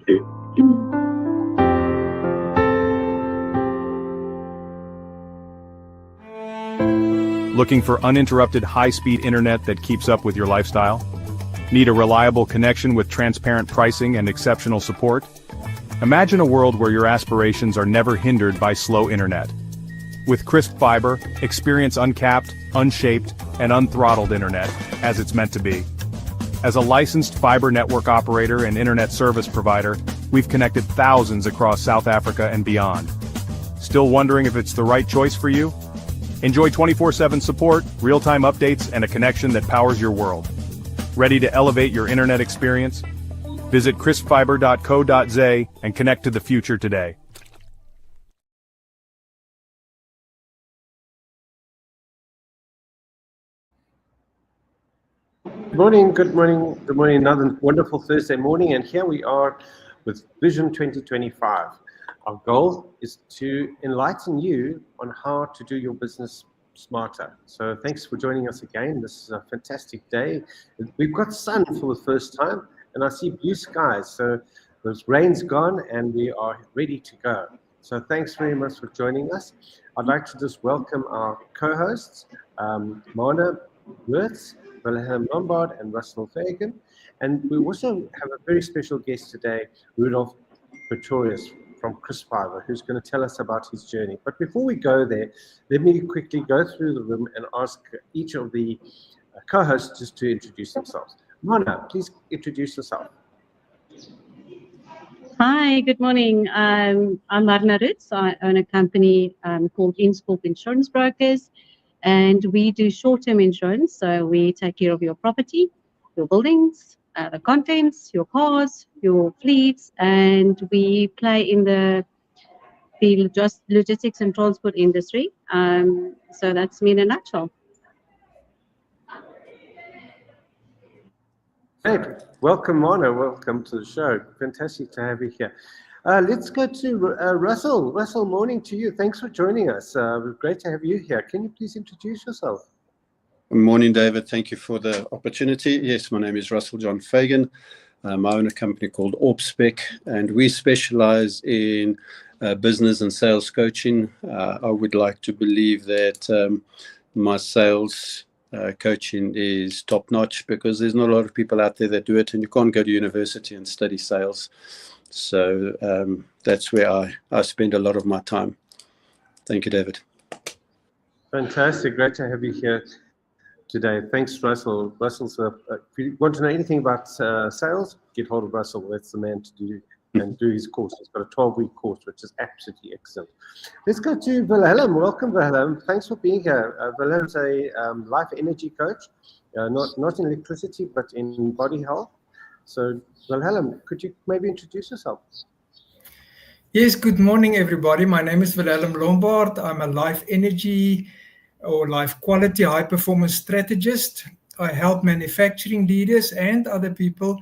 you. Looking for uninterrupted high-speed internet that keeps up with your lifestyle? Need a reliable connection with transparent pricing and exceptional support? Imagine a world where your aspirations are never hindered by slow internet. With Crisp Fibre, experience uncapped, unshaped, and unthrottled internet, as it's meant to be. As a licensed fiber network operator and internet service provider, we've connected thousands across South Africa and beyond. Still wondering if it's the right choice for you? Enjoy 24/7 support, real-time updates, and a connection that powers your world. Ready to elevate your internet experience? Visit crispfibre.co.za and connect to the future today. Good morning, good morning, good morning. Another wonderful Thursday morning, and here we are with Vision 2025. Our goal is to enlighten you on how to do your business smarter. So thanks for joining us again. This is a fantastic day. We've got sun for the first time, and I see blue skies. So the rain's gone, and we are ready to go. So thanks very much for joining us. I'd like to just welcome our co-hosts, Mana Wirtz, Wilhelm Lombard, and Russell Fagan. And we also have a very special guest today, Rudolf Pretorius from Crisp Fibre, who's going to tell us about his journey. But before we go there, let me quickly go through the room and ask each of the co-hosts just to introduce themselves. Mana, please introduce yourself. Hi, good morning. I'm Marna Ritz. I own a company called Inscorp Insurance Brokers, and we do short-term insurance. So we take care of your property, your buildings, the contents, your cars, your fleets, and we play in the logistics and transport industry. So that's me in a nutshell. Great. Welcome, Mana. Welcome to the show. Fantastic to have you here. Let's go to Russell. Russell, morning to you. Thanks for joining us. Great to have you here. Can you please introduce yourself? Good morning, David. Thank you for the opportunity. Yes, my name is Russell John Fagan. I own a company called OrbSpec, and we specialize in business and sales coaching. I would like to believe that my sales coaching is top-notch, because there's not a lot of people out there that do it, and you can't go to university and study sales. So that's where I spend a lot of my time. Thank you, David. Fantastic. Great to have you here today. Thanks, Russell. Russell's if you want to know anything about sales, get hold of Russell. That's the man to do and do his course. He's got a 12-week course, which is absolutely excellent. Let's go to Wilhelm. Welcome, Wilhelm. Thanks for being here. Wilhelm's a life energy coach, not in electricity, but in body health. So, Wilhelm, could you maybe introduce yourself? Yes, good morning, everybody. My name is Wilhelm Lombard. I'm a life energy or life quality high performance strategist. I help manufacturing leaders and other people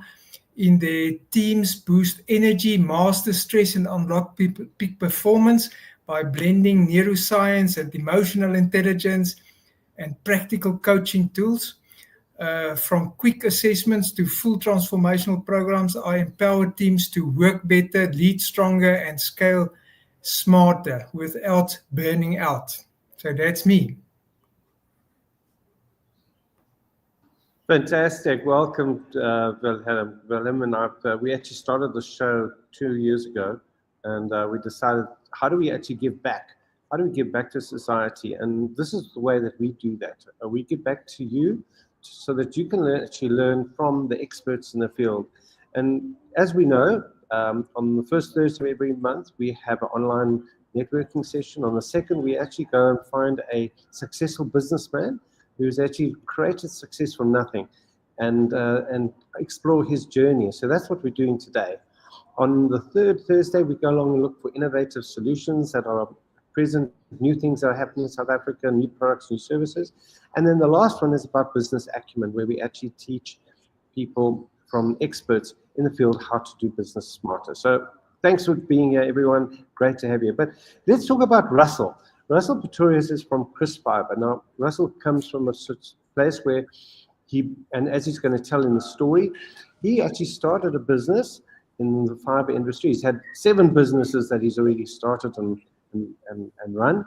in their teams boost energy, master stress, and unlock peak performance by blending neuroscience and emotional intelligence and practical coaching tools. From quick assessments to full transformational programs, I empower teams to work better, lead stronger, and scale smarter without burning out. So that's me. Fantastic. Welcome, Wilhelm. Wilhelm and I, we actually started the show 2 years ago, and we decided, how do we actually give back? How do we give back to society? And this is the way that we do that. We give back to you so that you can actually learn from the experts in the field. And as we know, on the first Thursday of every month, we have an online networking session. On the second, we actually go and find a successful businessman who's actually created success from nothing, and explore his journey. So that's what we're doing today. On the third Thursday, we go along and look for innovative solutions that are present, new things that are happening in South Africa, new products, new services. And then the last one is about business acumen, where we actually teach people from experts in the field how to do business smarter. So thanks for being here, everyone. Great to have you. But let's talk about Russell. Russell Pretorius is from Crisp Fibre. Now, Russell comes from a place where and as he's going to tell in the story, he actually started a business in the fiber industry. He's had 7 businesses that he's already started and run.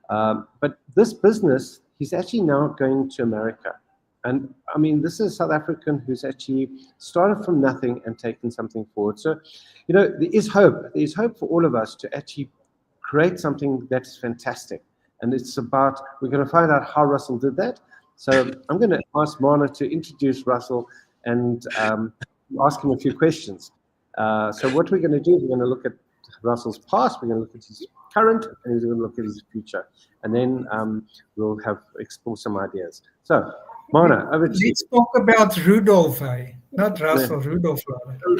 But this business, he's actually now going to America. And I mean, this is a South African who's actually started from nothing and taken something forward. So, you know, there is hope. There is hope for all of us to actually create something that's fantastic. And it's about, we're going to find out how Russell did that. So I'm going to ask Marna to introduce Russell and ask him a few questions. So what we're going to do is we're going to look at Russell's past, we're going to look at his current, and we're going to look at his future. And then we'll explore some ideas. So, Marna, over to you. Let's talk about Rudolf, not Russell, yeah. Rudolf.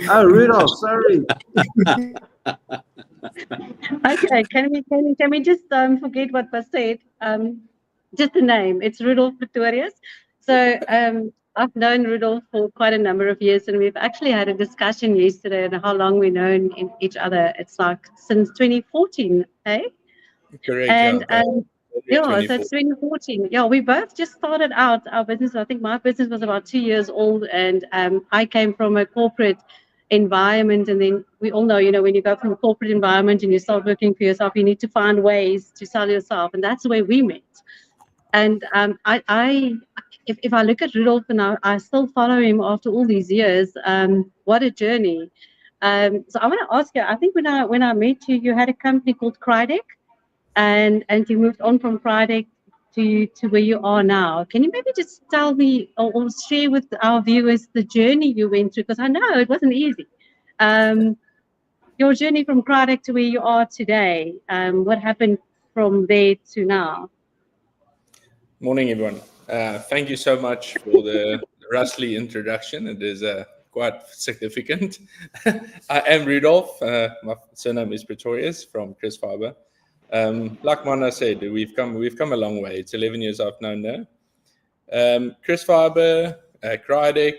Oh, Rudolf, sorry. Okay, can we just forget what was said? Just the name. It's Rudolf Pretorius. So I've known Rudolf for quite a number of years, and we've actually had a discussion yesterday on how long we've known each other. It's like since 2014, eh? Correct. And yeah, so it's 2014. Yeah, we both just started out our business. I think my business was about 2 years old, and I came from a corporate environment, and then we all know, you know, when you go from a corporate environment and you start working for yourself, you need to find ways to sell yourself, and that's the way we met. And if I look at Rudolf and I still follow him after all these years, what a journey. So I want to ask you, I think when I met you, you had a company called Crydeck, and you moved on from Crydeck to where you are now. Can you maybe just tell me or share with our viewers the journey you went through? Because I know it wasn't easy. Your journey from Crydeck to where you are today, what happened from there to now? Morning, everyone. Thank you so much for the Russell introduction. It is quite significant. I am Rudolf. My surname is Pretorius from Crisp Fibre. Like Mana said, we've come a long way. It's 11 years I've known now. Crisp Fibre, Crydeck,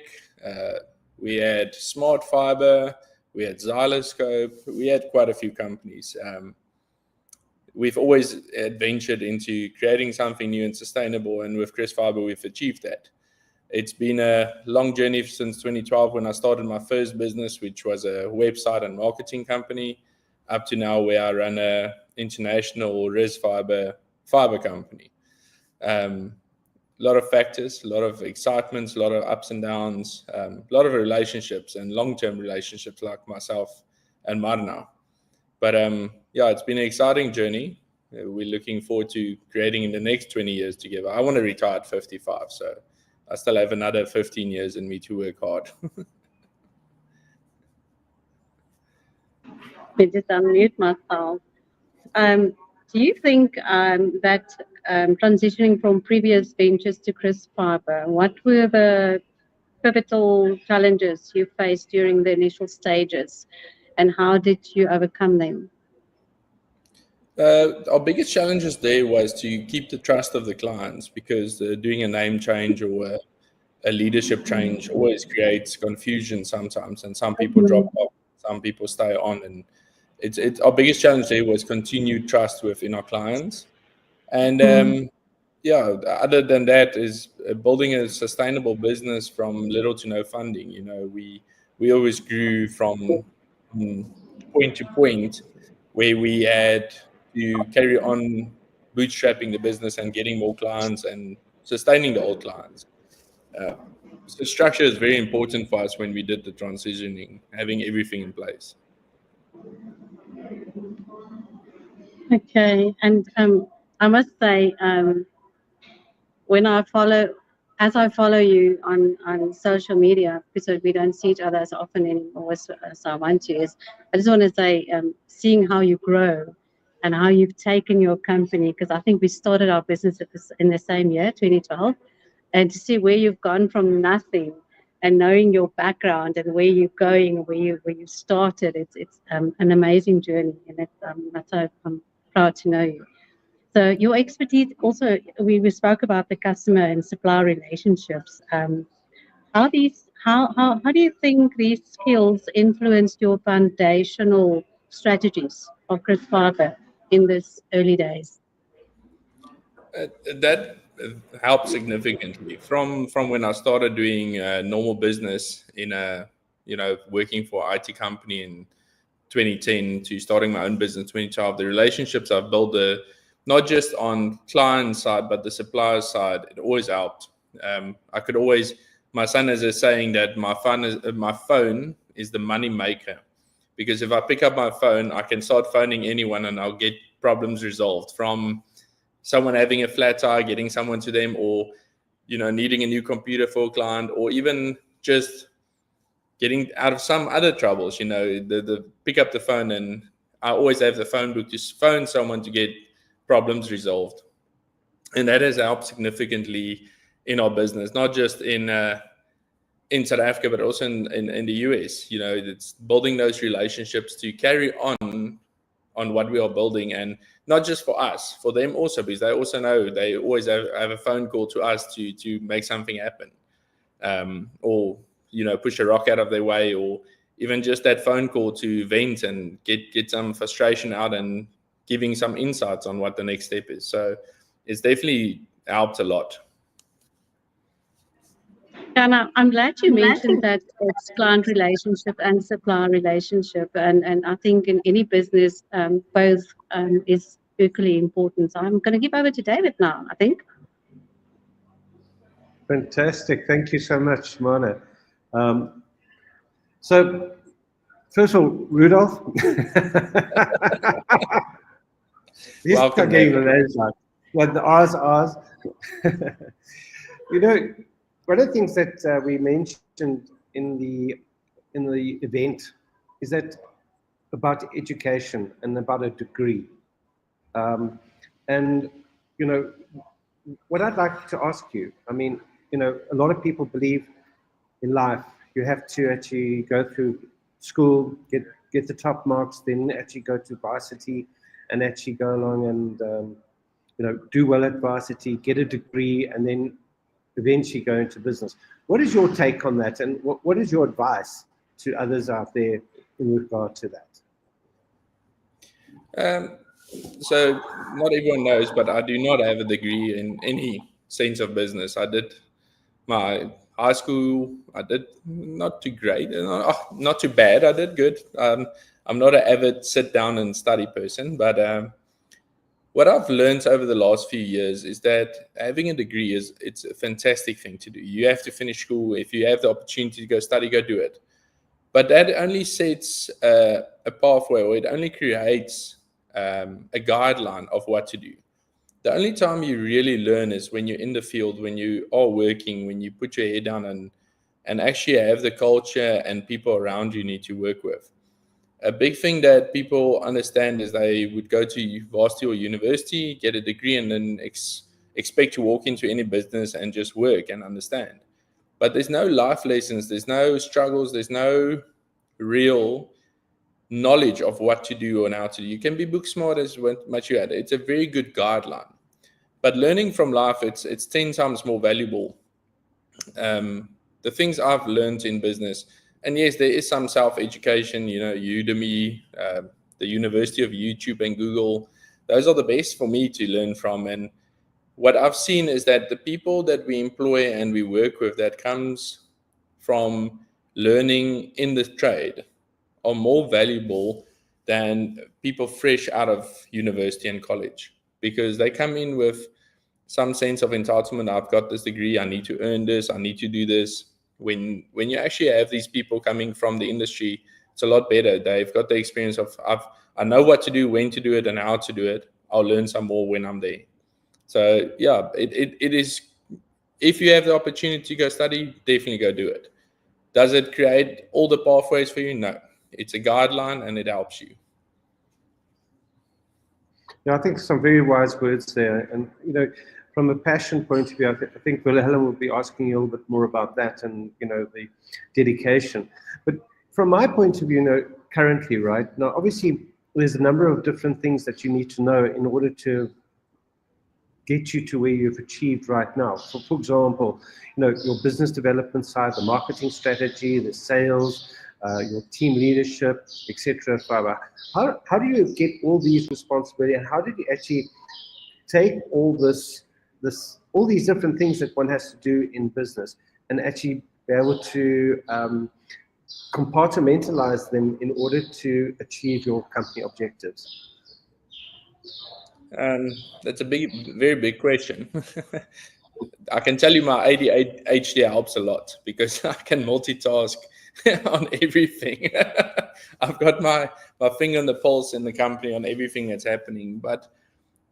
we had Smart Fibre, we had Xyloscope, we had quite a few companies. We've always adventured into creating something new and sustainable, and with Crisp Fibre, we've achieved that. It's been a long journey since 2012 when I started my first business, which was a website and marketing company, up to now where I run a international Res fiber company. A lot of factors, a lot of excitements, a lot of ups and downs, a lot of relationships and long-term relationships like myself and Marna. But yeah, it's been an exciting journey. We're looking forward to creating in the next 20 years together. I want to retire at 55, so I still have another 15 years in me to work hard. I just unmute myself. Do you think that transitioning from previous ventures to Crisp Fibre, what were the pivotal challenges you faced during the initial stages, and how did you overcome them? Our biggest challenges there was to keep the trust of the clients, because doing a name change or a leadership change always creates confusion sometimes, and some people drop off, some people stay on, and it's our biggest challenge there was continued trust within our clients. And yeah, other than that is building a sustainable business from little to no funding. You know, we always grew from point to point where we had to carry on bootstrapping the business and getting more clients and sustaining the old clients. So structure is very important for us when we did the transitioning, having everything in place. Okay, and I must say, as I follow you on social media, because we don't see each other as often anymore as I want to, I just want to say, seeing how you grow and how you've taken your company, because I think we started our business in the same year, 2012, and to see where you've gone from nothing and knowing your background and where you're going, where you started, it's an amazing journey, and I'm proud to know you. So your expertise also, we spoke about the customer and supplier relationships. How do you think these skills influenced your foundational strategies of Crisp Fibre in this early days? That helped significantly from when I started doing normal business in a working for an IT company in 2010 to starting my own business in 2012, the relationships I've built, not just on client side, but the supplier side, it always helped. My son has a saying that my phone is the money maker, because if I pick up my phone, I can start phoning anyone and I'll get problems resolved, from someone having a flat tire, getting someone to them, or needing a new computer for a client, or even just getting out of some other troubles. The pick up the phone, and I always have the phone book to phone someone to get problems resolved. And that has helped significantly in our business, not just in South Africa, but also in the US. It's building those relationships to carry on what we are building, and not just for us, for them also, because they also know they always have a phone call to us to make something happen, or push a rock out of their way, or even just that phone call to vent and get some frustration out and giving some insights on what the next step is. So it's definitely helped a lot. And I'm glad you mentioned that it's client relationship and supplier relationship, and I think in any business, both is equally important. So I'm going to give over to David now, I think. Fantastic. Thank you so much, Mana. So, first of all, Rudolf. These are getting the names right. Like the R's. One of the things that we mentioned in the event is that about education and about a degree. And what I'd like to ask you, a lot of people believe in life you have to actually go through school, get the top marks, then actually go to varsity and actually go along and do well at varsity, get a degree, and then eventually go into business. What is your take on that, and what is your advice to others out there in regard to that? So not everyone knows, but I do not have a degree in any sense of business. I did my high school, I did not too great, not too bad, I did good. I'm not an avid sit down and study person, but what I've learned over the last few years is that having a degree it's a fantastic thing to do. You have to finish school. If you have the opportunity to go study, go do it. But that only sets a pathway, or it only creates a guideline of what to do. The only time you really learn is when you're in the field, when you are working, when you put your head down and actually have the culture and people around you need to work with. A big thing that people understand is they would go to varsity or university, get a degree, and then expect to walk into any business and just work and understand. But there's no life lessons, there's no struggles, there's no real knowledge of what to do and how to do. You can be book smart as much you had. It's a very good guideline. But learning from life, it's 10 times more valuable. The things I've learned in business, and yes, there is some self-education, Udemy, the University of YouTube and Google. Those are the best for me to learn from. And what I've seen is that the people that we employ and we work with that comes from learning in the trade are more valuable than people fresh out of university and college, because they come in with some sense of entitlement. I've got this degree, I need to earn this, I need to do this. When you actually have these people coming from the industry, it's a lot better. They've got the experience of, I know what to do, when to do it, and how to do it. I'll learn some more when I'm there. So yeah, it is, if you have the opportunity to go study, definitely go do it. Does it create all the pathways for you? No. It's a guideline and it helps you. Yeah, I think some very wise words there. And, from a passion point of view, I think Helen will be asking you a little bit more about that and, the dedication. But from my point of view, currently, right now, obviously, there's a number of different things that you need to know in order to get you to where you've achieved right now. For example, your business development side, the marketing strategy, the sales, your team leadership, etc. How do you get all these responsibilities, and how did you actually take all all these different things that one has to do in business and actually be able to compartmentalize them in order to achieve your company objectives? That's a very big question. I can tell you my ADHD helps a lot because I can multitask on everything. I've got my finger on the pulse in the company on everything that's happening. But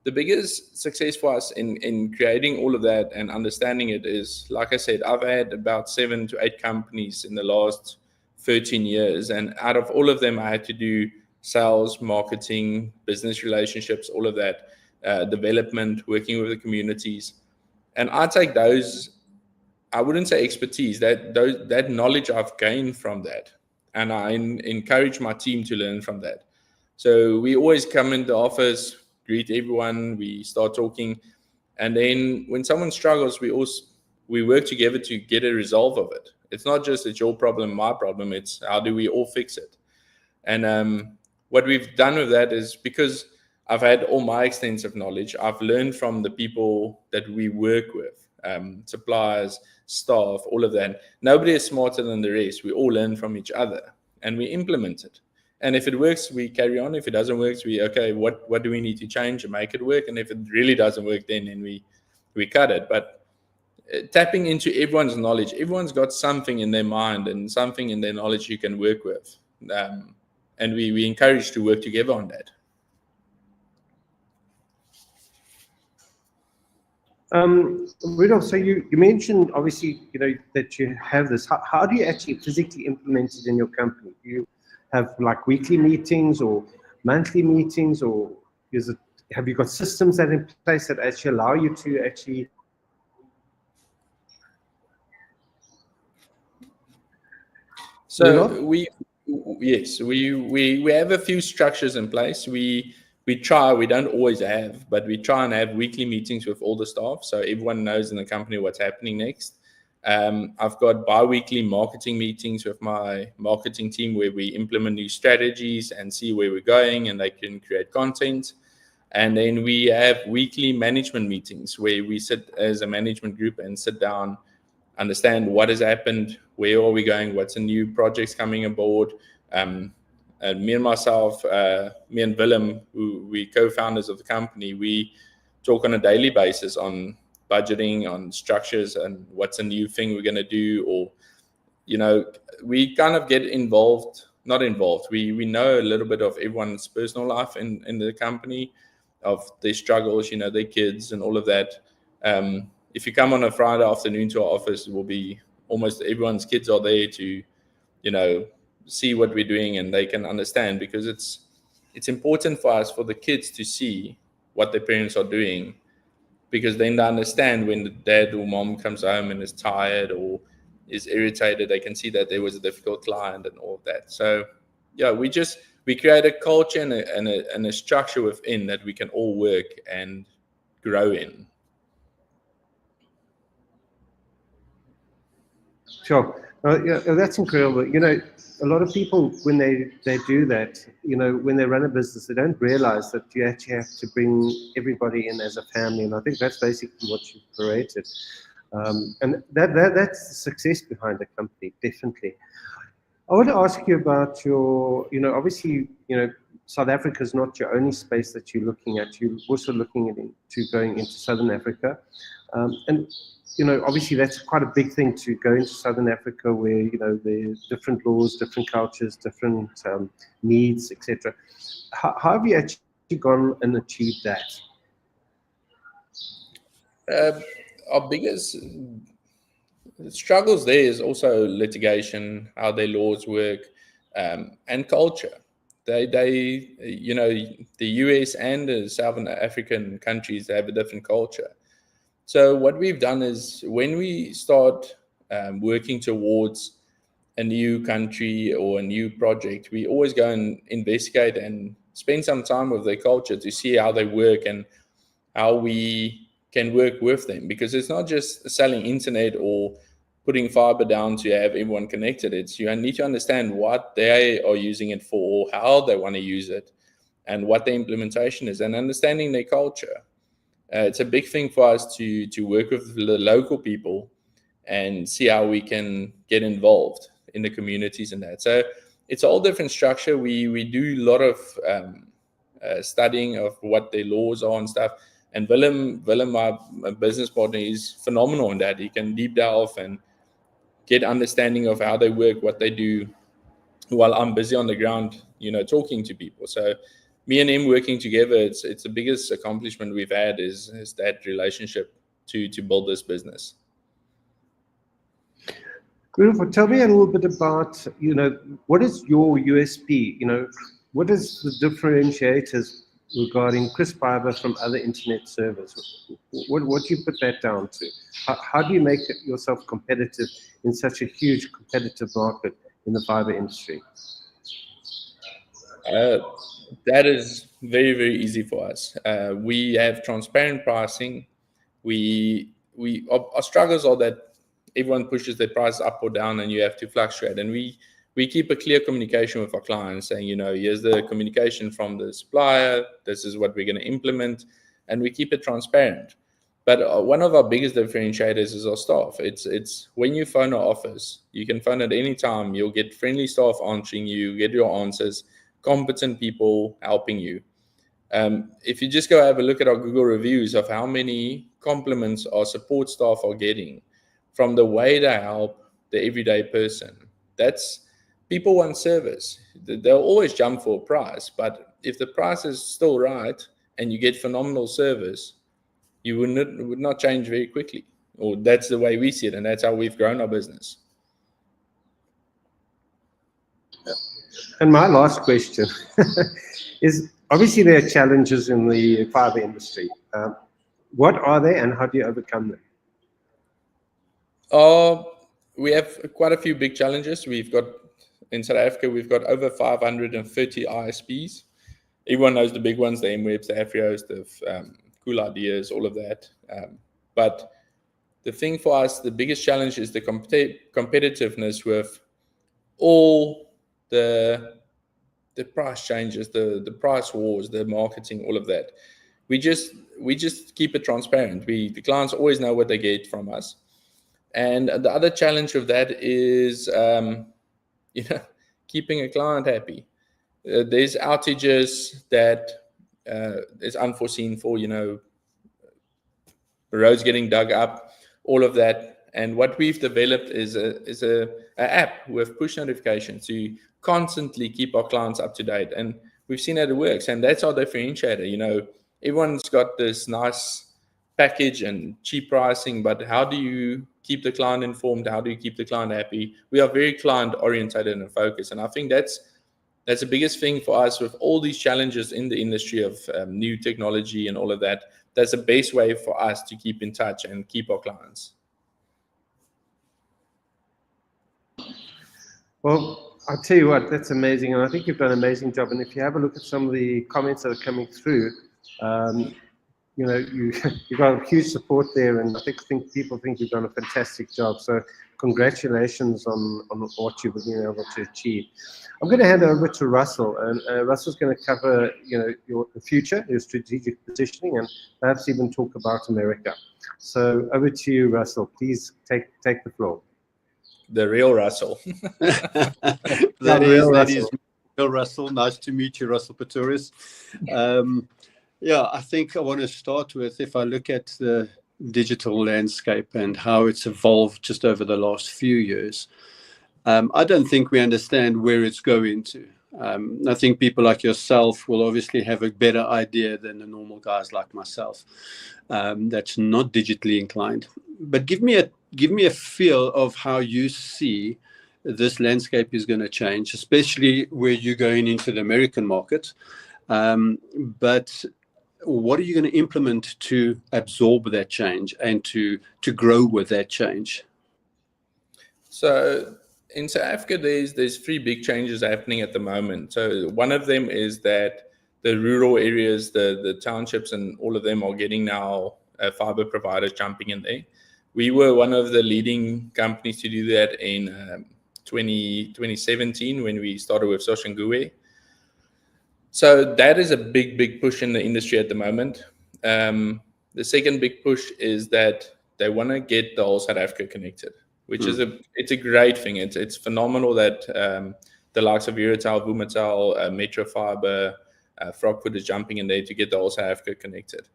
the biggest success for us in creating all of that and understanding it is, like I said, I've had about 7 to 8 companies in the last 13 years. And out of all of them, I had to do sales, marketing, business relationships, all of that, development, working with the communities. And I take those, I wouldn't say expertise, that knowledge I've gained from that. And I encourage my team to learn from that. So we always come in the office, greet everyone, we start talking. And then when someone struggles, we work together to get a resolve of it. It's not just it's your problem, my problem, it's how do we all fix it? And what we've done with that is, because I've had all my extensive knowledge, I've learned from the people that we work with, suppliers, staff, all of that. Nobody is smarter than the rest. We all learn from each other and we implement it. And if it works, we carry on. If it doesn't work, what do we need to change and make it work? And if it really doesn't work, then we cut it. But tapping into everyone's knowledge, everyone's got something in their mind and something in their knowledge you can work with. And we encourage to work together on that. Rudolf, so you mentioned obviously that you have this. How do you actually physically implement it in your company? Do you have like weekly meetings or monthly meetings, or have you got systems that in place that actually allow you to actually? So we have a few structures in place. We don't always have, but we try and have weekly meetings with all the staff, so everyone knows in the company what's happening next. I've got bi-weekly marketing meetings with my marketing team where we implement new strategies and see where we're going, and they can create content. And then we have weekly management meetings where we sit as a management group and sit down, understand what has happened, where are we going, what's the new projects coming aboard. Me and myself, me and Willem, who we co-founders of the company, we talk on a daily basis on budgeting, on structures, and what's a new thing we're going to do. Or, we kind of get not involved. We know a little bit of everyone's personal life in the company, of their struggles, their kids and all of that. If you come on a Friday afternoon to our office, it will be almost everyone's kids are there to, see what we're doing, and they can understand, because it's important for us, for the kids to see what their parents are doing, because then they understand when the dad or mom comes home and is tired or is irritated, they can see that there was a difficult client and all of that. So yeah, we create a culture and a structure within that we can all work and grow in. Sure. Yeah, that's incredible. A lot of people, when they do that, when they run a business, they don't realize that you actually have to bring everybody in as a family. And I think that's basically what you've created. And that's the success behind the company, definitely. I want to ask you about your, obviously, South Africa is not your only space that you're looking at. You're also looking into going into Southern Africa. And obviously that's quite a big thing to go into Southern Africa, where there's different laws, different cultures, different needs, etc. How have you actually gone and achieved that? Our biggest struggles there is also litigation, how their laws work, and culture. The US and the Southern African countries have a different culture. So what we've done is, when we start working towards a new country or a new project, we always go and investigate and spend some time with their culture to see how they work and how we can work with them. Because it's not just selling internet or putting fiber down to have everyone connected. You need to understand what they are using it for, how they want to use it, and what the implementation is, and understanding their culture. It's a big thing for us to work with the local people and see how we can get involved. in the communities and that. So it's all different structure. We do a lot of studying of what their laws are and stuff. And Willem, my business partner, is phenomenal in that. He can deep dive and get understanding of how they work, what they do, while I'm busy on the ground, talking to people. So me and him working together, it's the biggest accomplishment we've had is that relationship to build this business. Rudolf, tell me a little bit about, what is your USP? What is the differentiators regarding Crisp Fibre from other internet servers? What do you put that down to? How do you make yourself competitive in such a huge competitive market in the fiber industry? That is very, very easy for us. We have transparent pricing. Our struggles are that everyone pushes their price up or down, and you have to fluctuate. And we keep a clear communication with our clients, saying, here's the communication from the supplier. This is what we're going to implement, and we keep it transparent. But one of our biggest differentiators is our staff. It's when you phone our office, you can phone at any time. You'll get friendly staff answering you, get your answers, competent people helping you. If you just go have a look at our Google reviews of how many compliments our support staff are getting from the way they help the everyday person, that's people want service. They'll always jump for a price, but if the price is still right and you get phenomenal service, you would not change very quickly. Or that's the way we see it, and that's how we've grown our business. And my last question is, obviously there are challenges in the fiber industry. What are they, and how do you overcome them? We have quite a few big challenges. In South Africa, we've got over 530 ISPs. Everyone knows the big ones, the MWebs, the Afrios, the Cool Ideas, all of that. But the thing for us, the biggest challenge is the competitiveness with all the price changes, the price wars, the marketing, all of that. We just keep it transparent. The clients always know what they get from us. And the other challenge of that is, keeping a client happy. There's outages that is unforeseen for, roads getting dug up, all of that. And what we've developed is a app with push notifications to constantly keep our clients up to date. And we've seen that it works. And that's our differentiator. Everyone's got this nice package and cheap pricing, but how do you keep the client informed? How do you keep the client happy? We are very client oriented and focused. And I think that's the biggest thing for us with all these challenges in the industry of new technology and all of that. That's the best way for us to keep in touch and keep our clients. Well, I'll tell you what, that's amazing. And I think you've done an amazing job. And if you have a look at some of the comments that are coming through, you've got huge support there, and I think people think you've done a fantastic job. So congratulations on what you've been able to achieve. I'm going to hand over to Russell, and Russell's going to cover your future, your strategic positioning, and perhaps even talk about America. So over to you, Russell. Please take the floor. The real Russell. That is real Russell. Nice to meet you, Rudolf Pretorius. I think I want to start with, if I look at the digital landscape and how it's evolved just over the last few years, I don't think we understand where it's going to. I think people like yourself will obviously have a better idea than the normal guys like myself that's not digitally inclined. But give me a feel of how you see this landscape is going to change, especially where you're going into the American market. But what are you going to implement to absorb that change and to grow with that change? So in South Africa, there's three big changes happening at the moment. So one of them is that the rural areas, the townships, and all of them are getting now fiber providers jumping in there. We were one of the leading companies to do that in 2017 when we started with Soshanguwe. So that is a big push in the industry at the moment. The second big push is that they want to get the whole South Africa connected. which is it's a great thing. It's phenomenal that the likes of Eurotel, Vumatel, Metro Fibre, Frogfoot is jumping in there to get the whole South Africa connected.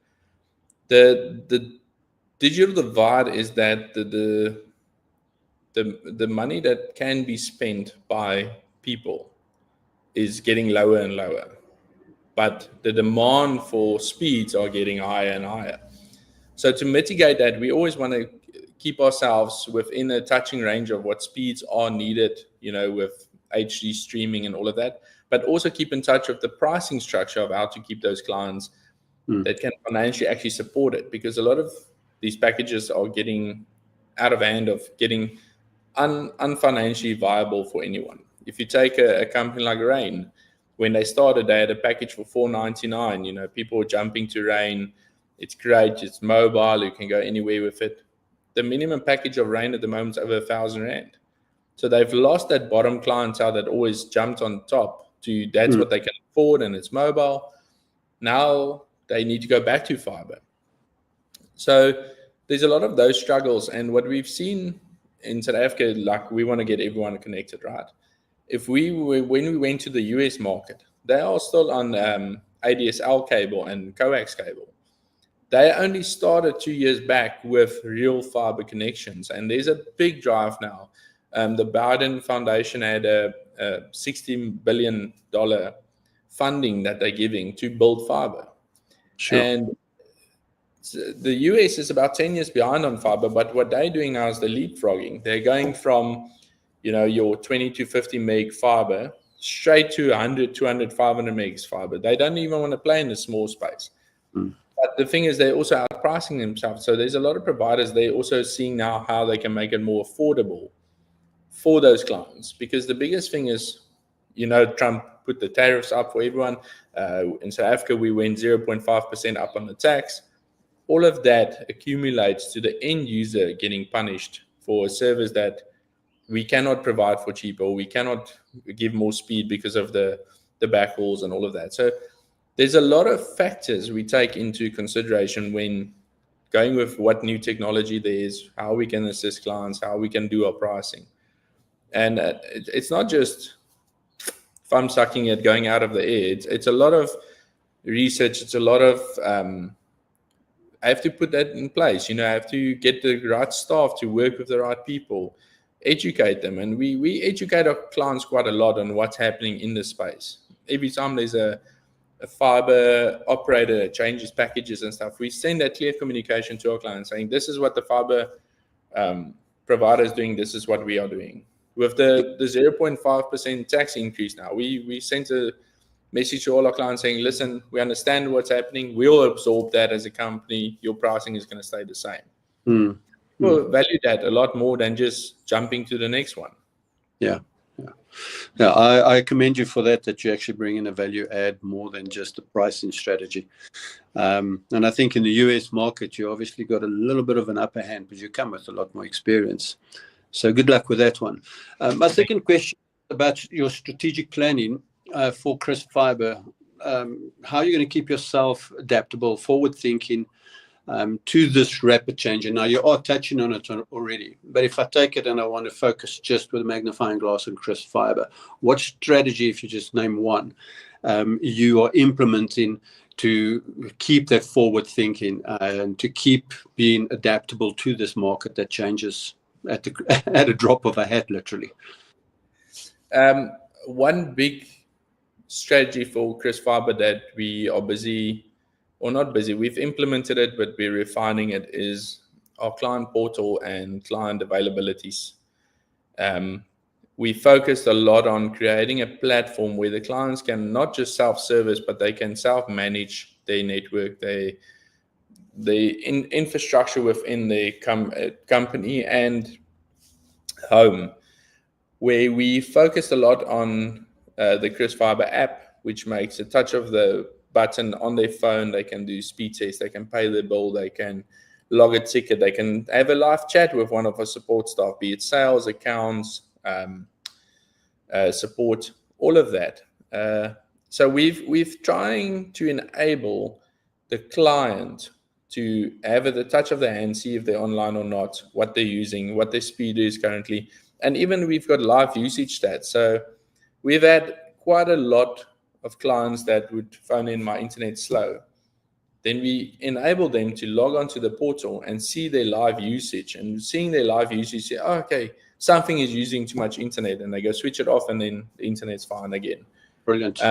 The digital divide is that the money that can be spent by people is getting lower and lower, but the demand for speeds are getting higher and higher. So to mitigate that, we always want to keep ourselves within a touching range of what speeds are needed, with HD streaming and all of that, but also keep in touch with the pricing structure of how to keep those clients that can financially actually support it, because a lot of these packages are getting out of hand, of getting unfinancially viable for anyone. If you take a company like Rain, when they started, they had a package for $4.99. People were jumping to Rain. It's great. It's mobile. You can go anywhere with it. The minimum package of Rain at the moment is over R1,000. So they've lost that bottom clientele that always jumped on top to that's what they can afford and it's mobile. Now they need to go back to fiber. So there's a lot of those struggles. And what we've seen in South Africa, like, we want to get everyone connected, right? When we went to the US market, they are still on ADSL cable and coax cable. They only started 2 years back with real fiber connections, and there's a big drive now. The Biden Foundation had a $60 billion funding that they're giving to build fiber. Sure. And the US is about 10 years behind on fiber, but what they're doing now is the leapfrogging. They're going from your 20 to 50 meg fiber straight to 100, 200, 500 megs fiber. They don't even want to play in the small space. But the thing is, they're also outpricing themselves. So there's a lot of providers. They're also seeing now how they can make it more affordable for those clients. Because the biggest thing is, Trump put the tariffs up for everyone. In South Africa, we went 0.5% up on the tax. All of that accumulates to the end user getting punished for a service that we cannot provide for cheaper. We cannot give more speed because of the backhauls and all of that. So there's a lot of factors we take into consideration when going with what new technology there is, how we can assist clients, how we can do our pricing. And it's not just thumb sucking it going out of the air. It's a lot of research. It's a lot of I have to put that in place. I have to get the right staff to work with the right people, educate them. And we educate our clients quite a lot on what's happening in the space. Every time there's a fiber operator that changes packages and stuff, we send that clear communication to our clients saying, this is what the fiber provider is doing, this is what we are doing. With the 0.5% tax increase now, we sent a message to all our clients saying, listen, we understand what's happening. We'll absorb that as a company. Your pricing is going to stay the same. We'll value that a lot more than just jumping to the next one. Yeah. I commend you for that you actually bring in a value add more than just a pricing strategy. And I think in the US market, you obviously got a little bit of an upper hand, but you come with a lot more experience. So good luck with that one. My second question about your strategic planning for Crisp Fibre. How are you going to keep yourself adaptable, forward-thinking to this rapid change? And now you are touching on it already. But if I take it and I want to focus just with a magnifying glass on Crisp Fibre, what strategy, if you just name one, you are implementing to keep that forward-thinking and to keep being adaptable to this market that changes at a drop of a hat, literally? One big strategy for Crisp Fibre that we are busy, or not busy, we've implemented it, but we're refining it, is our client portal and client availabilities. We focused a lot on creating a platform where the clients can not just self-service, but they can self-manage their network, the infrastructure within the company and home, where we focused a lot on the Crisp Fibre app, which makes a touch of the button on their phone. They can do speed tests, they can pay their bill, they can log a ticket, they can have a live chat with one of our support staff, be it sales, accounts, support, all of that. So we've trying to enable the client to have at the touch of their hand, see if they're online or not, what they're using, what their speed is currently. And even we've got live usage stats. So we've had quite a lot of clients that would phone in, my internet's slow. Then we enable them to log onto the portal and see their live usage. And seeing their live usage, say, oh, okay, something is using too much internet. And they go switch it off, and then the internet's fine again. Brilliant.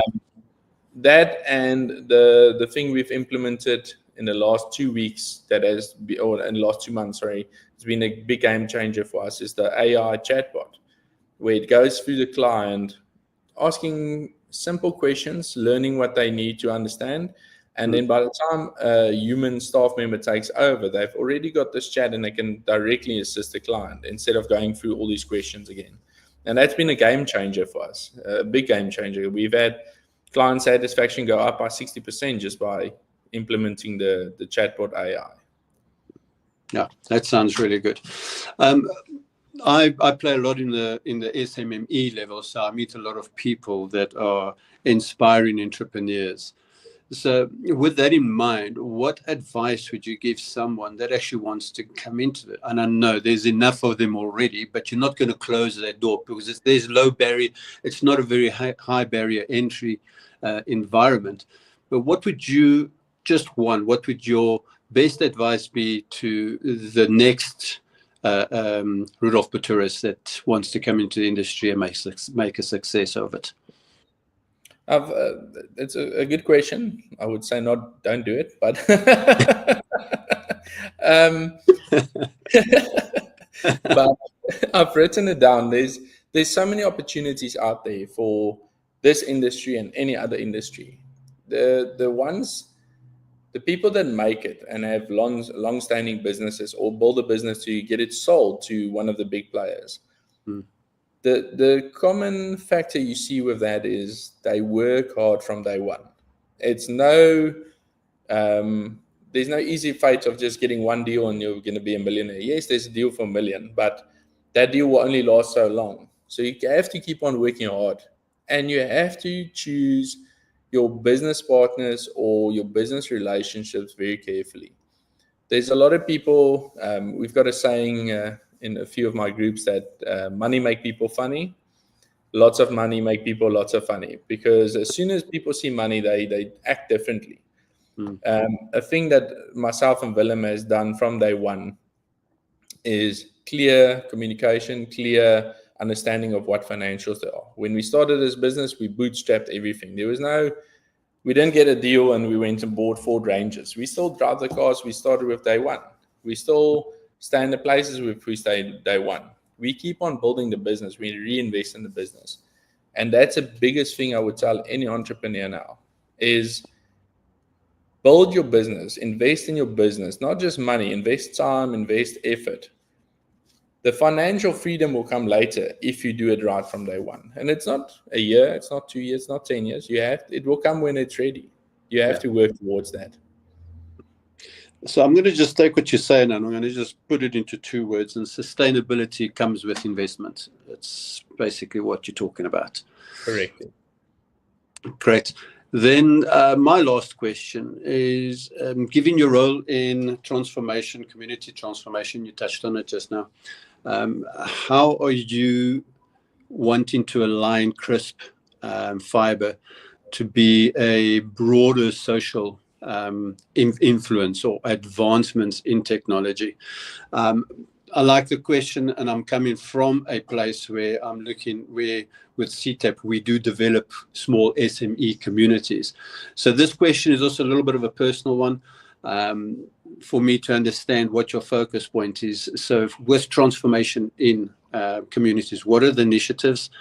That and the thing we've implemented in the last 2 weeks that has been, or in the last 2 months, sorry, it's been a big game changer for us, is the AI chatbot, where it goes through the client, asking simple questions, learning what they need to understand. And then by the time a human staff member takes over, they've already got this chat and they can directly assist the client instead of going through all these questions again. And that's been a game changer for us, a big game changer. We've had client satisfaction go up by 60% just by implementing the chatbot AI. Yeah, that sounds really good. I play a lot in the SMME level, so I meet a lot of people that are inspiring entrepreneurs. So with that in mind, what advice would you give someone that actually wants to come into it? And I know there's enough of them already, but you're not going to close that door because there's low barrier. It's not a very high barrier entry environment. But what would you, what would your best advice be to the next Rudolf Pretorius that wants to come into the industry and make a success of it? It's a good question. I would say don't do it, but but I've written it down. There's so many opportunities out there for this industry and any other industry. The people that make it and have long-standing businesses or build a business to get it sold to one of the big players. The common factor you see with that is they work hard from day one. It's there's no easy fate of just getting one deal and you're going to be a millionaire. Yes, there's a deal for $1 million, but that deal will only last so long. So you have to keep on working hard, and you have to choose your business partners or your business relationships very carefully. There's a lot of people, we've got a saying in a few of my groups that money make people funny. Lots of money make people lots of funny, because as soon as people see money, they act differently. A thing that myself and Willem has done from day one is clear communication, clear understanding of what financials there are. When we started this business, we bootstrapped everything. We didn't get a deal and we went and bought Ford Rangers. We still drive the cars we started with day one. We still stay in the places where we stayed day one. We keep on building the business. We reinvest in the business. And that's the biggest thing I would tell any entrepreneur now is build your business, invest in your business, not just money, invest time, invest effort. The financial freedom will come later if you do it right from day one. And it's not a year, it's not 2 years, it's not 10 years. It will come when it's ready. You have to work towards that. So I'm going to just take what you're saying and I'm going to just put it into 2 words. And sustainability comes with investment. That's basically what you're talking about. Correct. Great. Then my last question is, given your role in transformation, community transformation, you touched on it just now, how are you wanting to align Crisp Fibre to be a broader social influence or advancements in technology? I like the question, and I'm coming from a place where I'm looking where with CTAP we do develop small SME communities. So this question is also a little bit of a personal one for me to understand what your focus point is. So with transformation in communities, what are the initiatives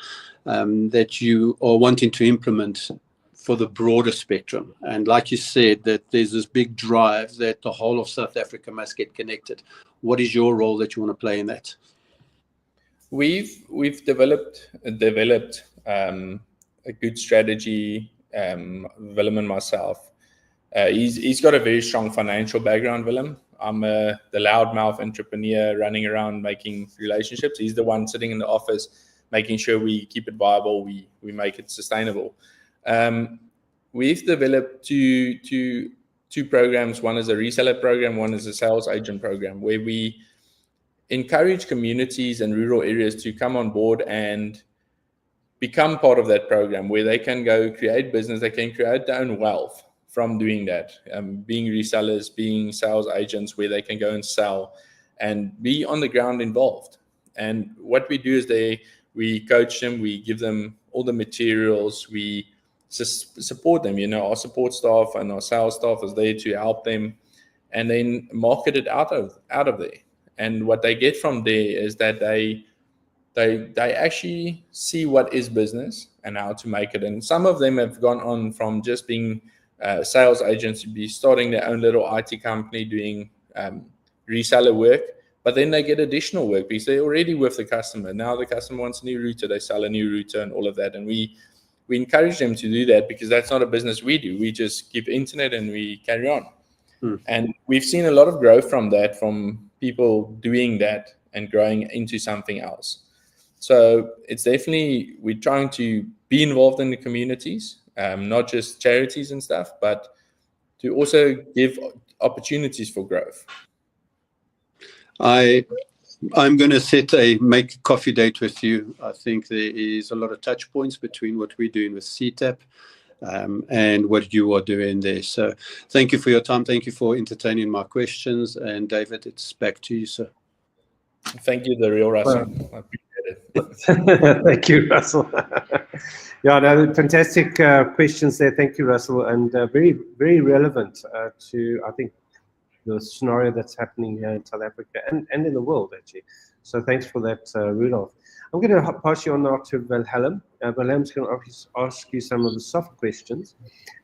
that you are wanting to implement for the broader spectrum? And like you said, that there's this big drive that the whole of South Africa must get connected. What is your role that you want to play in that? We've developed a good strategy. Willem and myself. He's got a very strong financial background. Willem, I'm the loudmouth entrepreneur running around making relationships. He's the one sitting in the office making sure we keep it viable, we make it sustainable. We've developed to two programs. One is a reseller program, one is a sales agent program, where we encourage communities and rural areas to come on board and become part of that program, where they can go create business, they can create their own wealth from doing that, being resellers, being sales agents, where they can go and sell and be on the ground involved. And what we do is we coach them, we give them all the materials, we support them. Our support staff and our sales staff is there to help them, and then market it out of there. And what they get from there is that they actually see what is business and how to make it. And some of them have gone on from just being sales agents to be starting their own little IT company doing reseller work. But then they get additional work because they're already with the customer. Now the customer wants a new router, they sell a new router and all of that. And we encourage them to do that, because that's not a business we do. We just give internet and we carry on. And we've seen a lot of growth from that, from people doing that and growing into something else. So it's definitely, we're trying to be involved in the communities, not just charities and stuff, but to also give opportunities for growth. I'm going to make a coffee date with you. I think there is a lot of touch points between what we're doing with CTAP and what you are doing there. So thank you for your time. Thank you for entertaining my questions. And David, it's back to you, sir. Thank you, the real Russell. I appreciate it. Thank you, Russell. Yeah, no, fantastic questions there. Thank you, Russell, and very, very relevant to, I think, the scenario that's happening here in South Africa and in the world, actually. So thanks for that, Rudolf. I'm going to pass you on now to Wilhelm. Wilhelm's going to ask you some of the soft questions.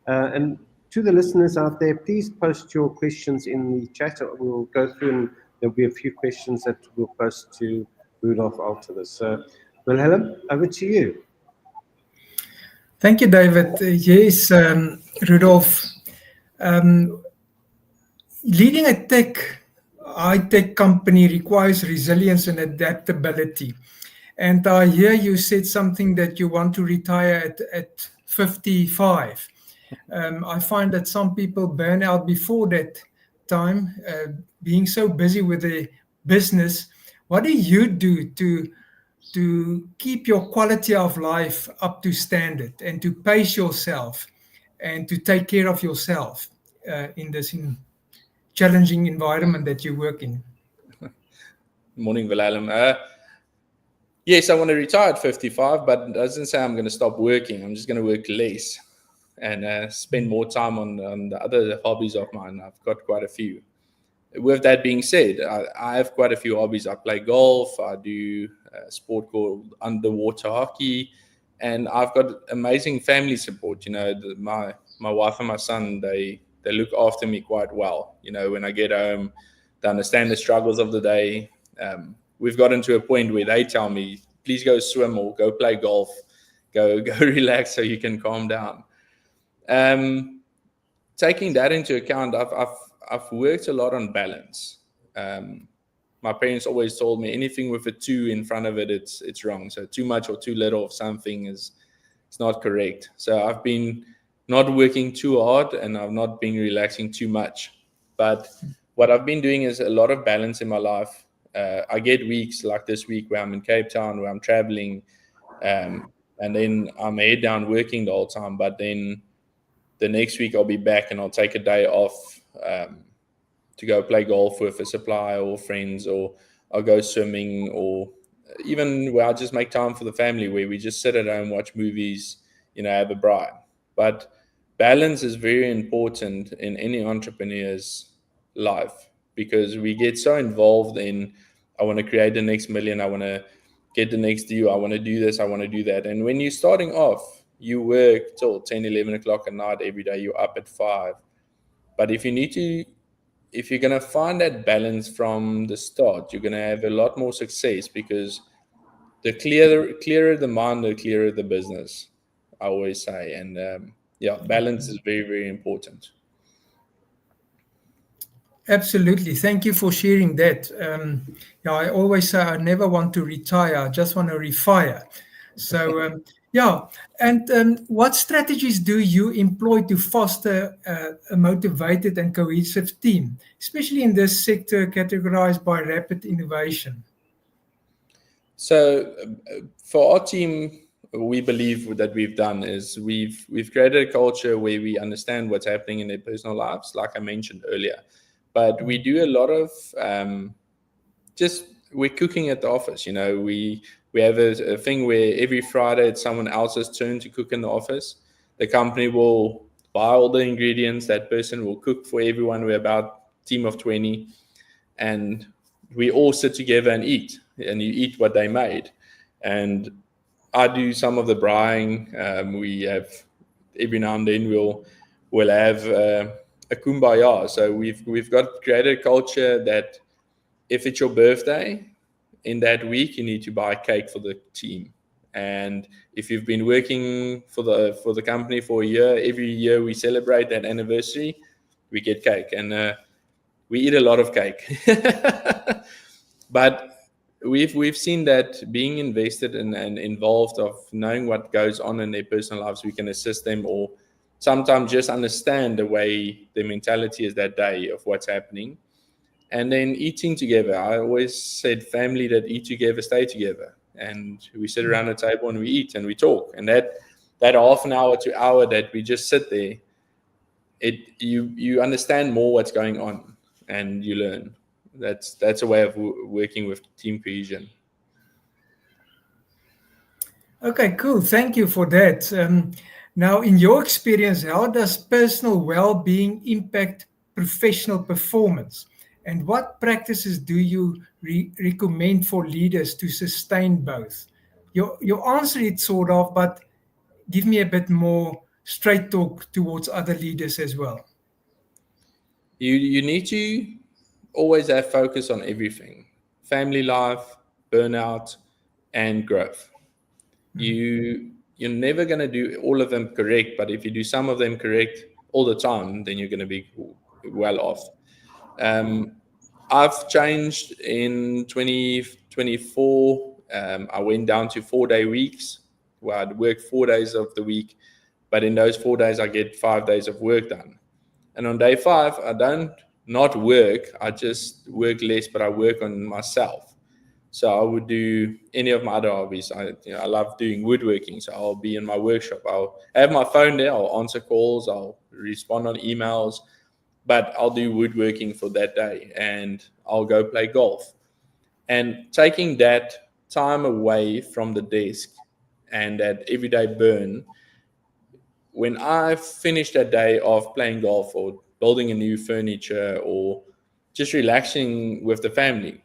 And to the listeners out there, please post your questions in the chat. We'll go through, and there'll be a few questions that we'll post to Rudolf after this. So, Wilhelm, over to you. Thank you, David. Yes, Rudolf. Leading a high-tech company requires resilience and adaptability. And I hear you said something that you want to retire at 55. I find that some people burn out before that time, being so busy with their business. What do you do to keep your quality of life up to standard and to pace yourself and to take care of yourself in this challenging environment that you work in? Morning, Wilhelm. Yes, I want to retire at 55, but it doesn't say I'm going to stop working. I'm just going to work less and spend more time on the other hobbies of mine. I've got quite a few. With that being said, I have quite a few hobbies. I play golf. I do a sport called underwater hockey, and I've got amazing family support. My wife and my son, they look after me quite well. When I get home, they understand the struggles of the day. We've gotten to a point where they tell me, please go swim or go play golf, go relax so you can calm down. Taking that into account, I've worked a lot on balance. My parents always told me anything with a 2 in front of it, it's wrong. So too much or too little of something it's not correct. So I've been not working too hard, and I've not been relaxing too much. But what I've been doing is a lot of balance in my life. I get weeks like this week where I'm in Cape Town, where I'm traveling, and then I'm head down working the whole time. But then the next week I'll be back and I'll take a day off to go play golf with a supplier or friends, or I'll go swimming, or even where I just make time for the family, where we just sit at home, watch movies, have a braai. But balance is very important in any entrepreneur's life, because we get so involved in, I want to create the next million, I want to get the next deal, I want to do this, I want to do that. And when you're starting off, you work till 10, 11 o'clock at night every day, you're up at 5. But if you're going to find that balance from the start, you're going to have a lot more success, because the clearer the mind, the clearer the business, I always say. And balance is very, very important. Absolutely. Thank you for sharing that. I always say I never want to retire. I just want to refire. So Yeah, and what strategies do you employ to foster a motivated and cohesive team, especially in this sector categorized by rapid innovation? So for our team, we believe that we've done is we've created a culture where we understand what's happening in their personal lives, like I mentioned earlier. But we do a lot of just we're cooking at the office. We have a thing where every Friday it's someone else's turn to cook in the office. The company will buy all the ingredients. That person will cook for everyone. We're about a team of 20, and we all sit together and eat. And you eat what they made. And I do some of the braaiing. We have every now and then we'll have a kumbaya. So we've got created a culture that if it's your birthday in that week, you need to buy cake for the team. And if you've been working for the company for a year, every year we celebrate that anniversary, we get cake, and we eat a lot of cake. But we've seen that being invested in and involved, of knowing what goes on in their personal lives, we can assist them, or sometimes just understand the way their mentality is that day of what's happening. And then eating together. I always said family that eat together stay together, and we sit around the table and we eat and we talk. And that half an hour to hour that we just sit there, you understand more what's going on and you learn. That's a way of working with team cohesion. Okay, cool. Thank you for that. Now, in your experience, how does personal well-being impact professional performance? And what practices do you recommend for leaders to sustain both? You answer it sort of, but give me a bit more straight talk towards other leaders as well. You need to always have focus on everything: family life, burnout, and growth. You're never going to do all of them correct, but if you do some of them correct all the time, then you're going to be well off. I've changed in 2024. I went down to 4-day weeks where I'd work 4 days of the week, but in those 4 days I get 5 days of work done. And on day 5, I don't not work. I just work less, but I work on myself. So I would do any of my other hobbies. I love doing woodworking, so I'll be in my workshop. I'll have my phone there. I'll answer calls. I'll respond on emails, but I'll do woodworking for that day, and I'll go play golf. And taking that time away from the desk and that everyday burn, when I finish that day of playing golf or building a new furniture or just relaxing with the family,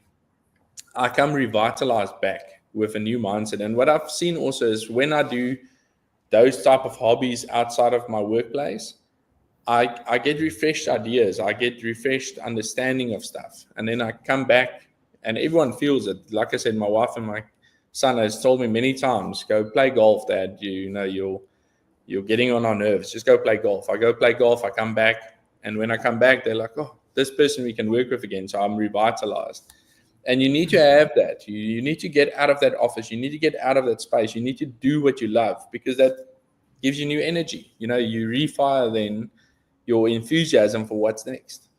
I come revitalized back with a new mindset. And what I've seen also is when I do those type of hobbies outside of my workplace, I get refreshed ideas. I get refreshed understanding of stuff. And then I come back and everyone feels it. Like I said, my wife and my son has told me many times, go play golf, Dad. You're getting on our nerves. Just go play golf. I go play golf. I come back. And when I come back, they're like, oh, this person we can work with again. So I'm revitalized. And you need to have that. You need to get out of that office. You need to get out of that space. You need to do what you love, because that gives you new energy. You refire then your enthusiasm for what's next.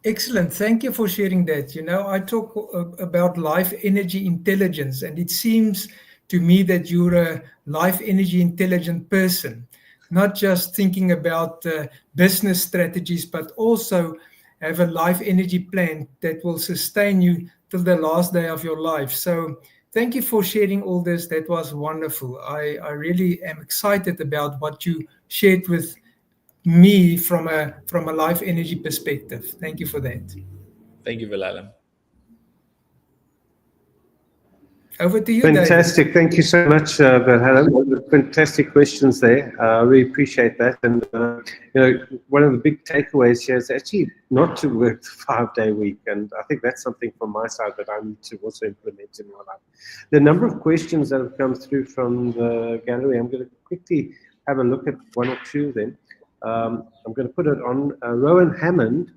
Excellent. Thank you for sharing that. I talk about life energy intelligence, and it seems to me that you're a life energy intelligent person, not just thinking about business strategies, but also have a life energy plan that will sustain you till the last day of your life. So thank you for sharing all this. That was wonderful. I really am excited about what you shared with me from a life energy perspective. Thank you for that. Thank you, Willem. Over to you, Fantastic. David. Thank you so much, Willem. Fantastic questions there. I really appreciate that. And, one of the big takeaways here is actually not to work the 5-day week. And I think that's something from my side that I need to also implement in my life. The number of questions that have come through from the gallery, I'm going to quickly have a look at one or two of them. I'm going to put it on. Rowan Hammond,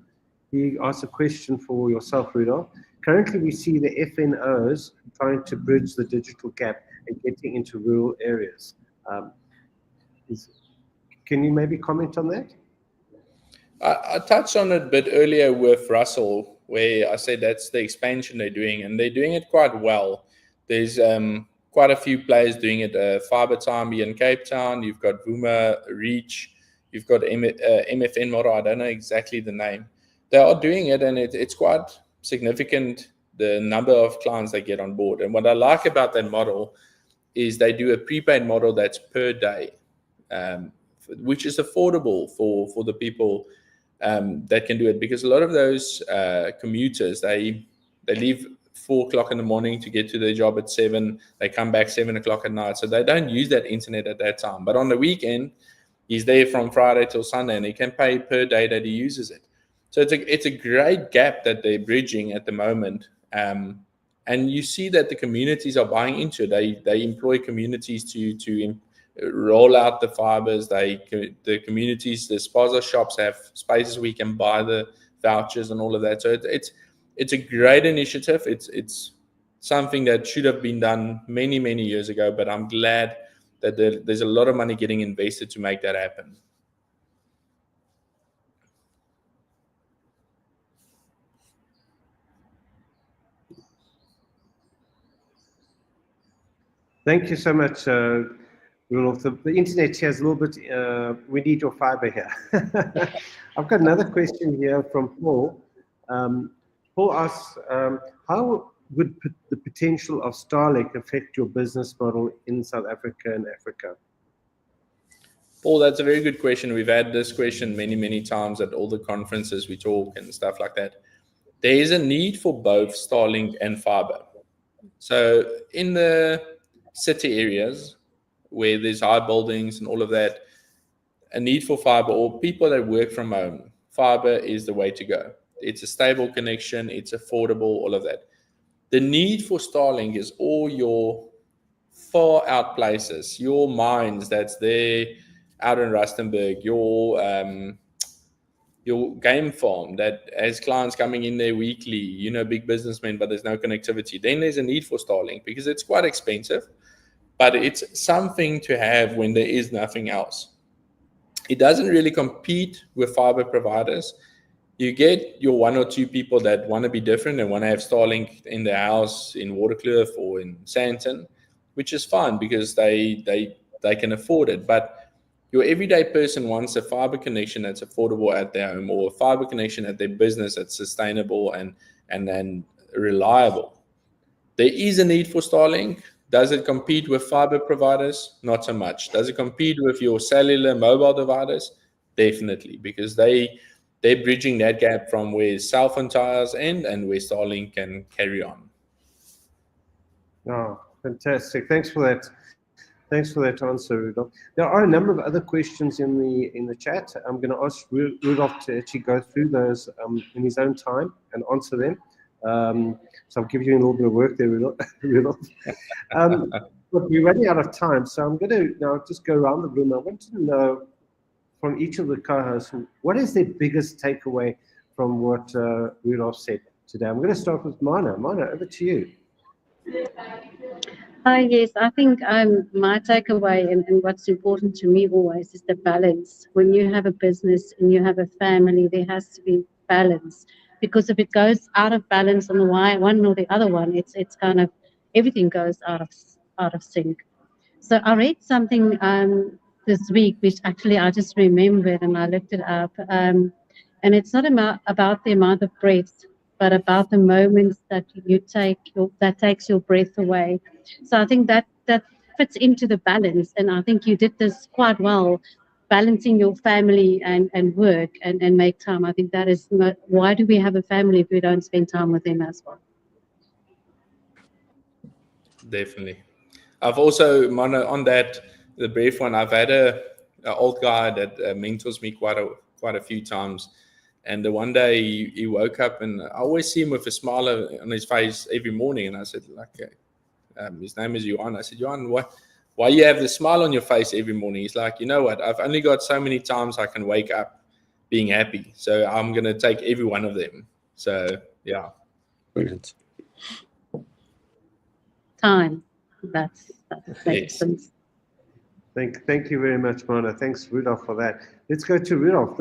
he asked a question for yourself, Rudolf. currently we see the FNOs trying to bridge the digital gap and getting into rural areas. Can you maybe comment on that? I touched on it a bit earlier with Russell, where I said that's the expansion they're doing, and they're doing it quite well. There's quite a few players doing it. Fibre Time here in Cape Town. You've got Vuma, Reach. You've got MFN model. I don't know exactly the name. They are doing it, and it's quite significant, the number of clients they get on board. And what I like about that model is they do a prepaid model that's per day, which is affordable for the people that can do it, because a lot of those commuters, they leave 4 o'clock in the morning to get to their job at 7. They come back 7 o'clock at night, so they don't use that internet at that time. But on the weekend, he's there from Friday till Sunday, and he can pay per day that he uses it. So it's a great gap that they're bridging at the moment, and you see that the communities are buying into it. They employ communities to roll out the fibers. The communities, the spaza shops have spaces where you can buy the vouchers and all of that. So it's a great initiative. It's something that should have been done many years ago, but I'm glad that there's a lot of money getting invested to make that happen. Thank you so much, Rudolf. The internet here is a little bit, we need your fiber here. I've got another question here from Paul. Paul asks, how would the potential of Starlink affect your business model in South Africa and Africa? Paul, that's a very good question. We've had this question many times at all the conferences we talk and stuff like that. There is a need for both Starlink and fiber. So in the city areas where there's high buildings and all of that, a need for fiber, or people that work from home, fiber is the way to go. It's a stable connection, it's affordable, all of that. The need for Starlink is all your far out places, your mines that's there out in Rustenburg, your game farm that has clients coming in there weekly, big businessmen, but there's no connectivity. Then there's a need for Starlink because it's quite expensive, but it's something to have when there is nothing else. It doesn't really compete with fiber providers. You get your 1 or 2 people that want to be different and want to have Starlink in their house in Waterkloof or in Sandton, which is fine because they can afford it. But your everyday person wants a fiber connection that's affordable at their home, or a fiber connection at their business that's sustainable and reliable. There is a need for Starlink. Does it compete with fiber providers? Not so much. Does it compete with your cellular mobile providers? Definitely, because they're bridging that gap from where cell phone towers end and where Starlink can carry on. Oh, fantastic. Thanks for that. Thanks for that answer, Rudolf. There are a number of other questions in the chat. I'm going to ask Rudolf to actually go through those in his own time and answer them. So I'll give you a little bit of work there, Rudolf. But we're running out of time, so I'm going to now just go around the room. I want to know from each of the co-hosts, what is their biggest takeaway from what Rudolf said today? I'm going to start with Mana. Mana, over to you. Yes, I think my takeaway and what's important to me always is the balance. When you have a business and you have a family, there has to be balance, because if it goes out of balance on the one or the other one, it's kind of everything goes out of sync. So I read something this week, which actually I just remembered and I looked it up, and it's not about the amount of breaths, but about the moments that you take that takes your breath away. So I think that fits into the balance, and I think you did this quite well, balancing your family and work and make time. I think that is why do we have a family if we don't spend time with them as well? Definitely. I've also, on that, the brief one, I've had an old guy that mentors me quite a few times. And the one day he woke up, and I always see him with a smile on his face every morning. And I said, his name is Johan. I said, Johan, why you have the smile on your face every morning? He's like, you know what? I've only got so many times I can wake up being happy. So I'm going to take every one of them. So, yeah. Brilliant. Time. That's makes Yes. sense. Thank you very much, Mona. Thanks, Rudolf, for that. Let's go to Rudolf.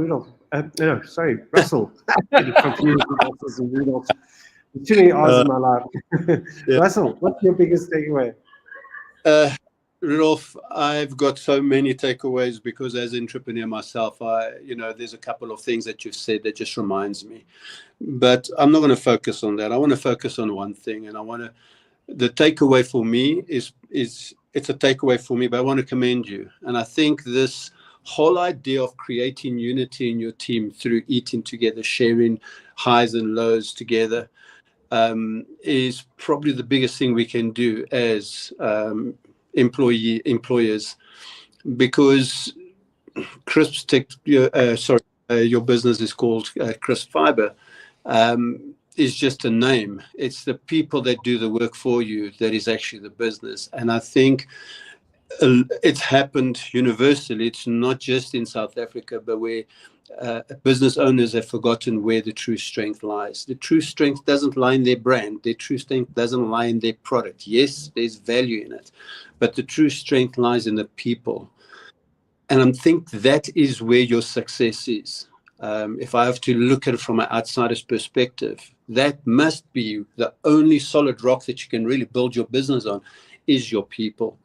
No, sorry, Russell. I'm getting confused with Russells and Rudolf. Too many R's in my life. Yeah. Russell, what's your biggest takeaway? Rudolf, I've got so many takeaways because as an entrepreneur myself, there's a couple of things that you've said that just reminds me. But I'm not going to focus on that. I want to focus on one thing, and the takeaway for me is it's a takeaway for me, but I want to commend you. And I think this whole idea of creating unity in your team through eating together, sharing highs and lows together, is probably the biggest thing we can do as employers, because your business is called Crisp Fibre. Is just a name. It's the people that do the work for you that is actually the business. And I think it's happened universally. It's not just in South Africa, but where business owners have forgotten where the true strength lies. The true strength doesn't lie in their brand. Their true strength doesn't lie in their product. Yes, there's value in it, but the true strength lies in the people. And I think that is where your success is. If I have to look at it from an outsider's perspective, that must be the only solid rock that you can really build your business on is your people.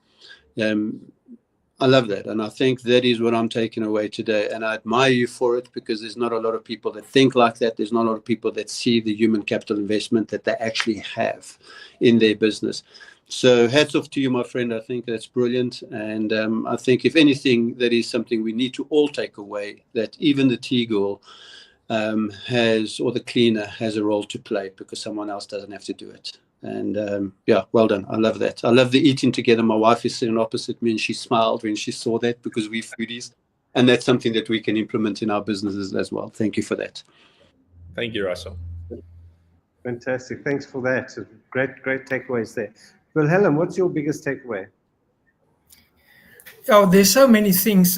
I love that. And I think that is what I'm taking away today. And I admire you for it, because there's not a lot of people that think like that. There's not a lot of people that see the human capital investment that they actually have in their business. So hats off to you, my friend. I think that's brilliant. And I think, if anything, that is something we need to all take away, that even the tea girl or the cleaner has a role to play, because someone else doesn't have to do it. And well done. I love that. I love the eating together. My wife is sitting opposite me, and she smiled when she saw that, because we're foodies. And that's something that we can implement in our businesses as well. Thank you for that. Thank you, Russell. Fantastic. Thanks for that. Great takeaways there. Well, Helen, what's your biggest takeaway? Oh, there's so many things,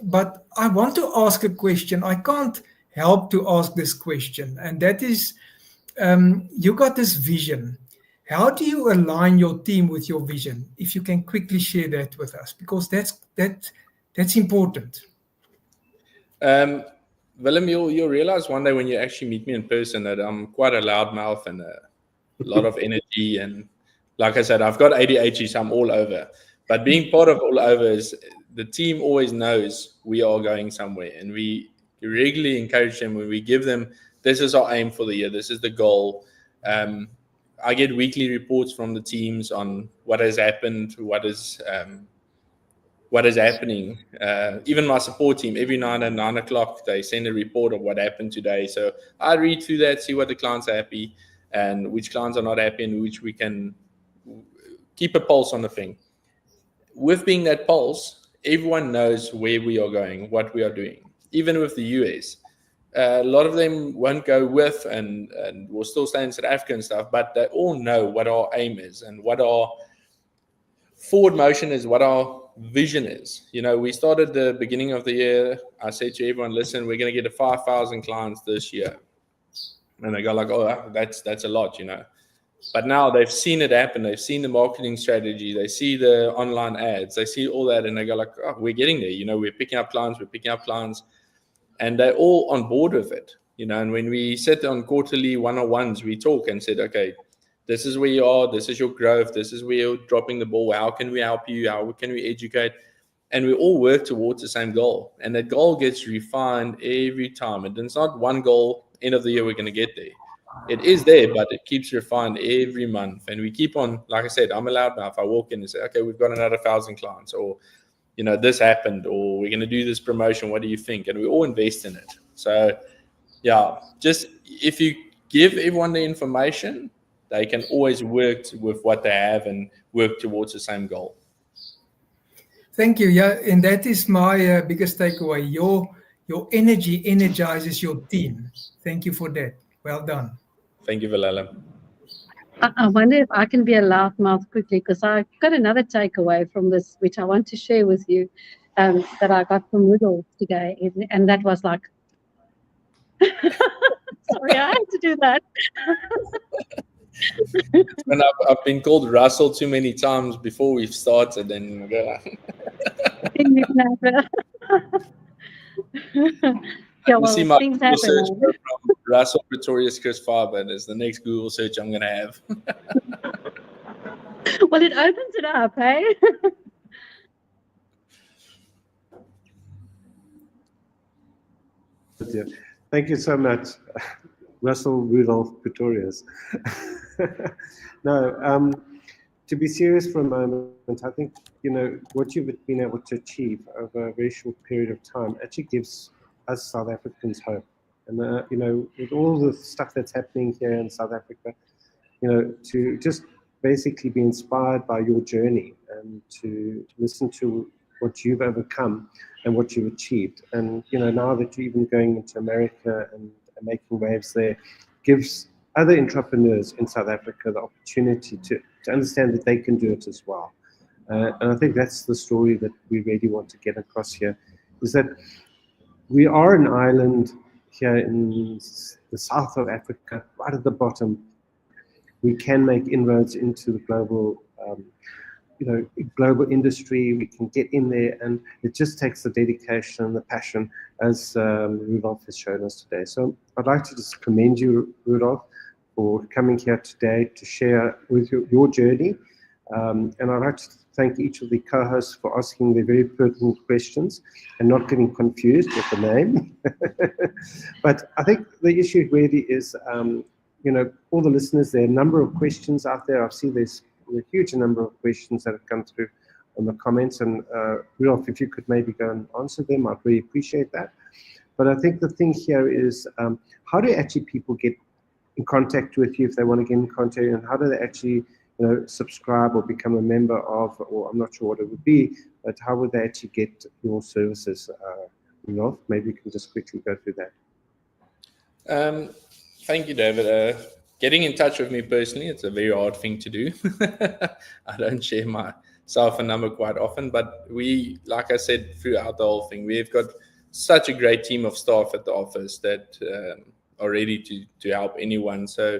but I want to ask a question. I can't help to ask this question, and that is, you got this vision. How do you align your team with your vision? If you can quickly share that with us, because that's important. Willem, you'll realize one day when you actually meet me in person that I'm quite a loudmouth and a lot of energy. And like I said, I've got ADHD, so I'm all over. But being part of all over is the team always knows we are going somewhere. And we regularly encourage them when we give them, this is our aim for the year, this is the goal. I get weekly reports from the teams on what has happened, what is happening. Even my support team, every night at 9 o'clock, they send a report of what happened today. So I read through that, see what the clients are happy and which clients are not happy, and which we can keep a pulse on the thing. With being that pulse, everyone knows where we are going, what we are doing. Even with the US, a lot of them won't go with and will still stay in South Africa and stuff, but they all know what our aim is and what our forward motion is, what our vision is. You know, we started the beginning of the year. I said to everyone, listen, we're going to get 5,000 clients this year. And they go like, oh, that's a lot, you know. But now they've seen it happen. They've seen the marketing strategy. They see the online ads. They see all that, and they go like, oh, we're getting there. You know, we're picking up clients. And they're all on board with it. You know, and when we sit on quarterly one-on-ones, we talk and said, okay, this is where you are. This is your growth. This is where you're dropping the ball. How can we help you? How can we educate? And we all work towards the same goal. And that goal gets refined every time. And it's not one goal, end of the year, we're going to get there. It is there, but it keeps refined every month. And we keep on, like I said, I'm allowed now. If I walk in and say, okay, we've got another 1,000 clients, or, you know, this happened, or we're going to do this promotion. What do you think? And we all invest in it. So, yeah, just if you give everyone the information, they can always work with what they have and work towards the same goal. Thank you. Yeah, and that is my biggest takeaway. Your energy energizes your team. Thank you for that. Well done. Thank you, Willem. I wonder if I can be a loudmouth quickly, because I've got another takeaway from this, which I want to share with you, that I got from Rudolf today. And that was like, Sorry, I had to do that. When I've been called Russell too many times before we've started, and You can have yeah, you see well, my things Google search happen. go from Rudolf Pretorius Crisp Fibre, and it's the next Google search I'm going to have. Well, it opens it up, hey? Thank you so much, Russell Rudolf Pretorius. No, to be serious for a moment, I think, what you've been able to achieve over a very short period of time actually gives us South Africans hope. And, with all the stuff that's happening here in South Africa, to just basically be inspired by your journey and to listen to what you've overcome and what you've achieved. And, now that you're even going into America and making waves there, gives other entrepreneurs in South Africa the opportunity to understand that they can do it as well. And I think that's the story that we really want to get across here, is that we are an island here in the south of Africa, right at the bottom. We can make inroads into the global, global industry. We can get in there, and it just takes the dedication and the passion, as Rudolf has shown us today. So I'd like to just commend you, Rudolf, for coming here today to share with your journey. And I'd like to thank each of the co-hosts for asking the very pertinent questions and not getting confused with the name. But I think the issue really is, all the listeners, there are a number of questions out there. I've seen there's a huge number of questions that have come through on the comments. And Rudolf, if you could maybe go and answer them, I'd really appreciate that. But I think the thing here is, how do actually people get in contact with you if they want to get in contact, and how do they actually subscribe or become a member of, or I'm not sure what it would be, but how would they actually get your services? Rudolf, maybe you can just quickly go through that. Thank you, David. Getting in touch with me personally, it's a very hard thing to do. I don't share my cell phone number quite often, but we, like I said, throughout the whole thing, we've got such a great team of staff at the office that are ready to help anyone. So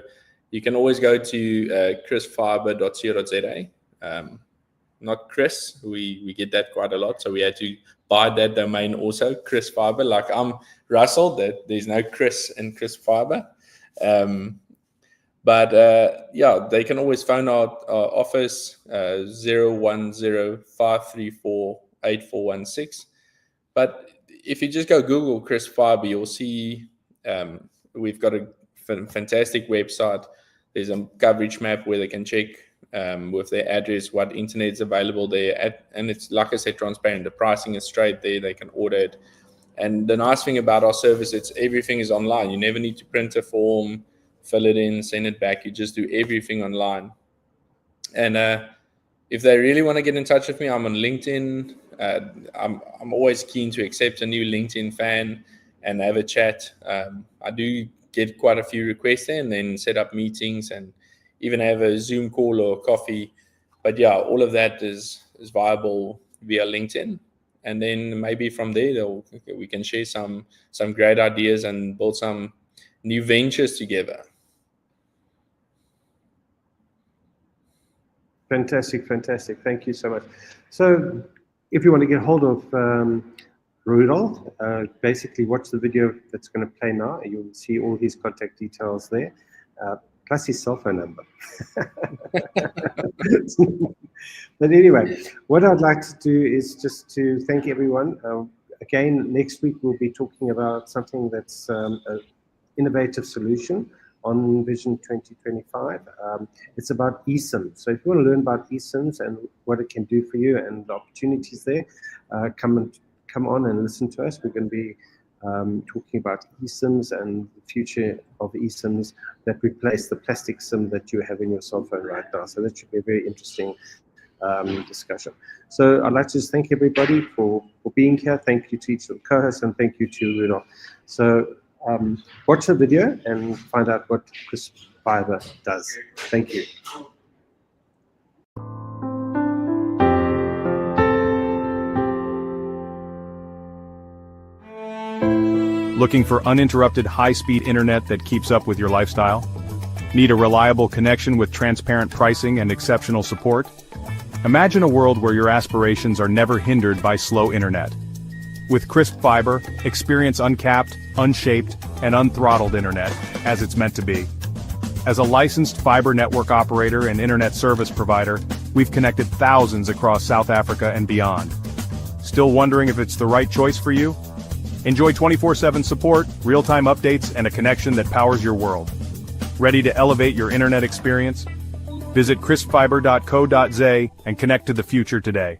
you can always go to crispfibre.co.za. Not Chris, we get that quite a lot, so we had to buy that domain also, Crisp Fibre. Like I'm Russell, that there's no Chris in Crisp Fibre. But they can always phone our office 010-534-8416. But if you just go Google Crisp Fibre, you'll see we've got a fantastic website. There's a coverage map where they can check with their address what internet is available there. And it's, like I said, transparent. The pricing is straight there. They can order it. And the nice thing about our service, everything is online. You never need to print a form, fill it in, send it back. You just do everything online. And if they really want to get in touch with me, I'm on LinkedIn. I'm always keen to accept a new LinkedIn fan and have a chat. I do get quite a few requests there, and then set up meetings and even have a Zoom call or coffee. But yeah, all of that is viable via LinkedIn. And then maybe from there, we can share some great ideas and build some new ventures together. Fantastic. Thank you so much. So if you want to get hold of Rudolf, basically watch the video that's going to play now. You'll see all his contact details there, plus his cell phone number. But anyway, what I'd like to do is just to thank everyone. Again, next week we'll be talking about something that's an innovative solution on Vision 2025. It's about eSIM. So if you want to learn about eSIMs and what it can do for you and the opportunities there, come on and listen to us. We're going to be talking about eSIMs and the future of eSIMs that replace the plastic SIM that you have in your cell phone right now. So that should be a very interesting discussion. So I'd like to just thank everybody for being here. Thank you to each of the co-hosts, and thank you to Rudolf. So watch the video and find out what Crisp Fibre does. Thank you. Looking for uninterrupted high-speed internet that keeps up with your lifestyle? Need a reliable connection with transparent pricing and exceptional support? Imagine a world where your aspirations are never hindered by slow internet. With Crisp Fibre, experience uncapped, unshaped, and unthrottled internet, as it's meant to be. As a licensed fiber network operator and internet service provider, we've connected thousands across South Africa and beyond. Still wondering if it's the right choice for you? Enjoy 24/7 support, real-time updates, and a connection that powers your world. Ready to elevate your internet experience? Visit crispfibre.co.za and connect to the future today.